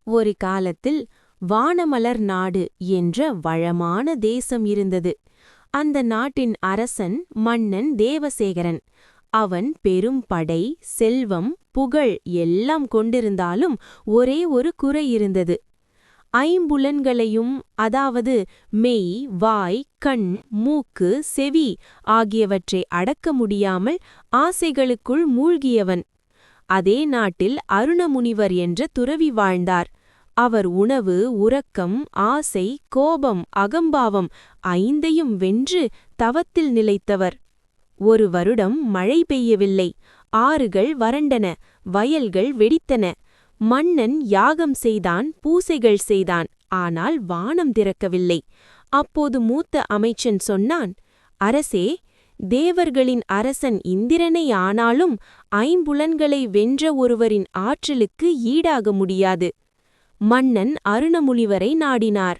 ஒரு காலத்தில் வானமலர் நாடு என்ற வளமான தேசம் இருந்தது. அந்த நாட்டின் அரசன் மன்னன் தேவசேகரன். அவன் பெரும் படை, செல்வம், புகழ் எல்லாம் கொண்டிருந்தாலும் ஒரே ஒரு குறை இருந்தது. ஐம்புலன்களையும், அதாவது மெய், வாய், கண், மூக்கு, செவி ஆகியவற்றை அடக்க முடியாமல் ஆசைகளுக்குள் மூழ்கியவன். அதே நாட்டில் அருணமுனிவர் என்ற துறவி வாழ்ந்தார். அவர் உணவு, உறக்கம், ஆசை, கோபம், அகம்பாவம் ஐந்தையும் வென்று தவத்தில் நிலைத்தவர். ஒரு வருடம் மழை பெய்யவில்லை. ஆறுகள் வறண்டன, வயல்கள் வெடித்தன. மன்னன் யாகம் செய்தான், பூசைகள் செய்தான், ஆனால் வானம் திறக்கவில்லை. அப்போது மூத்த அமைச்சன் சொன்னான், அரசே, தேவர்களின் அரசன் இந்திரனை ஆனாலும் ஐம்புலன்களை வென்ற ஒருவரின் ஆற்றலுக்கு ஈடாக முடியாது. மன்னன் அருணமுனிவரை நாடினார்.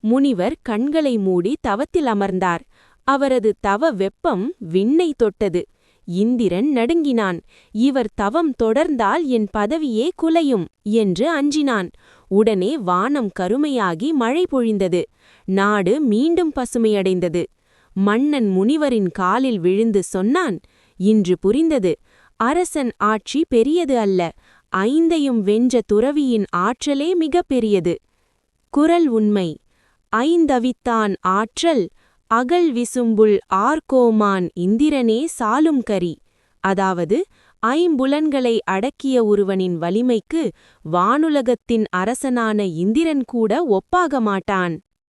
முனிவர் கண்களை மூடி தவத்தில் அமர்ந்தார். அவரது தவ வெப்பம் விண்ணை தொட்டது. இந்திரன் நடுங்கினான். இவர் தவம் தொடர்ந்தால் என் பதவியே குலையும் என்று அஞ்சினான். உடனே வானம் கருமையாகி மழை பொழிந்தது. நாடு மீண்டும் பசுமையடைந்தது. மன்னன் முனிவரின் காலில் விழுந்து சொன்னான், இன்று புரிந்தது. அரசன் ஆட்சி பெரியது அல்ல, ஐந்தையும் வென்ற துறவியின் ஆற்றலே மிக பெரியது. குறள் உண்மை. ஐந்தவித்தான் ஆற்றல் அகல் விசும்புள் ஆர்கோமான் இந்திரனே சாலும் கரி. அதாவது, ஐம்புலன்களை அடக்கிய ஒருவனின் வலிமைக்கு வானுலகத்தின் அரசனான இந்திரன் கூட ஒப்பாக மாட்டான்.